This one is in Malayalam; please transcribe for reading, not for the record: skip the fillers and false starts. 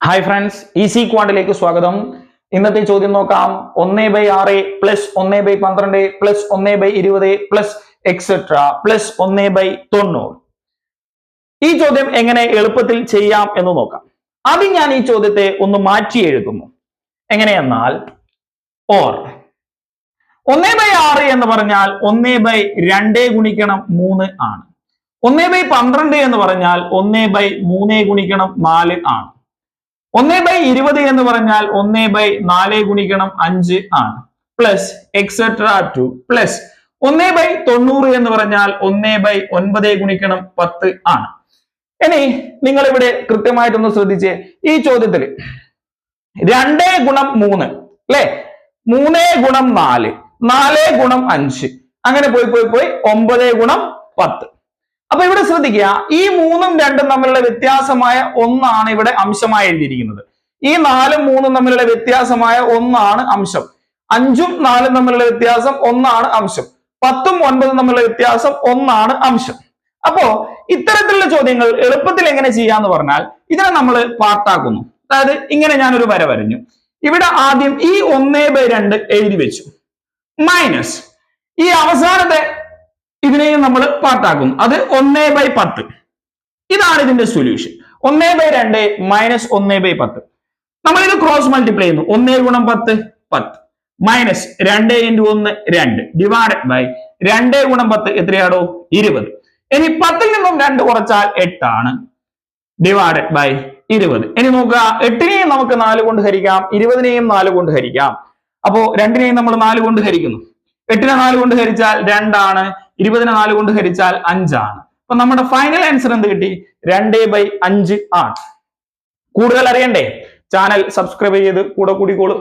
ഹായ് ഫ്രണ്ട്സ്, ഈസി ക്വാണ്ടിലേക്ക് സ്വാഗതം. ഇന്നത്തെ ചോദ്യം നോക്കാം. 1/6 plus 1/12 plus 1/20 plus etcetera plus 1/90. ഈ ചോദ്യം എങ്ങനെ എളുപ്പത്തിൽ ചെയ്യാം എന്ന് നോക്കാം. ആദ്യം ഞാൻ ഈ ചോദ്യത്തെ ഒന്ന് മാറ്റി എഴുതുന്നു. എങ്ങനെയെന്നാൽ ഓർ 1/6 എന്ന് പറഞ്ഞാൽ 1/2 ഗുണിക്കണം 3 ആണ്. 1/12 എന്ന് പറഞ്ഞാൽ 1/3 ഗുണിക്കണം 4 ആണ്. 1/20 എന്ന് പറഞ്ഞാൽ 1/4 ഗുണിക്കണം 5 ആണ്. പ്ലസ് എക്സെട്ര 2 പ്ലസ് 1/90 എന്ന് പറഞ്ഞാൽ 1/9 ഗുണിക്കണം 10 ആണ്. ഇനി നിങ്ങൾ ഇവിടെ കൃത്യമായിട്ടൊന്ന് ശ്രദ്ധിച്ചേ. ഈ ചോദ്യത്തിൽ 2 ഗുണം 3 അല്ലെ, 3 ഗുണം 4, 4 ഗുണം 5, അങ്ങനെ പോയി 9 ഗുണം 10. അപ്പൊ ഇവിടെ ശ്രദ്ധിക്കുക, ഈ 3ഉം 2ഉം തമ്മിലുള്ള വ്യത്യാസമായ 1 ആണ് ഇവിടെ അംശമായി എഴുതിയിരിക്കുന്നത്. ഈ 4ഉം 3ഉം തമ്മിലുള്ള വ്യത്യാസമായ 1 ആണ് അംശം. 5ഉം 4ഉം തമ്മിലുള്ള വ്യത്യാസം 1 ആണ് അംശം. 10ഉം 9ഉം തമ്മിലുള്ള വ്യത്യാസം 1 ആണ് അംശം. അപ്പോ ഇത്തരത്തിലുള്ള ചോദ്യങ്ങൾ എളുപ്പത്തിൽ എങ്ങനെ ചെയ്യാന്ന് പറഞ്ഞാൽ ഇതിനെ നമ്മൾ പാർട്ടാക്കുന്നു. അതായത് ഇങ്ങനെ ഞാനൊരു വര വരഞ്ഞു. ഇവിടെ ആദ്യം ഈ 1/2 എഴുതി വെച്ചു. മൈനസ് ഈ അവസാനത്തെ ഇതിനെയും നമ്മൾ പാർട്ടാക്കുന്നു. അത് 1/10. ഇതാണ് ഇതിന്റെ സൊല്യൂഷൻ. 1/2 മൈനസ് 1/10. നമ്മൾ ഇത് ക്രോസ് മൾട്ടിപ്ലൈ ചെയ്യുന്നു. 1 ഗുണം 10 10 മൈനസ് 2 × 1 2 ഡിവൈഡഡ് ബൈ 2 ഗുണം 10 എത്രയാണോ 20. ഇനി 10ൽ നിന്നും 2 കുറച്ചാൽ 8 ആണ്. Divided by 20. ഇനി നോക്കുക, 8നെയും നമുക്ക് 4 കൊണ്ട് ഹരിക്കാം, 20നെയും 4 കൊണ്ട് ഹരിക്കാം. അപ്പോ 2നെയും നമ്മൾ 4 കൊണ്ട് ഹരിക്കുന്നു. 8നെ 4 കൊണ്ട് ഹരിച്ചാൽ 2 ആണ്, 20നെ 4 കൊണ്ട് ഹരിച്ചാൽ 5 ആണ്. അപ്പൊ നമ്മുടെ ഫൈനൽ ആൻസർ എന്ത് കിട്ടി? 2/5 ആണ്. കൂടുതൽ അറിയണ്ടേ? ചാനൽ സബ്സ്ക്രൈബ് ചെയ്ത് കൂടെ കൂടിക്കോളൂ.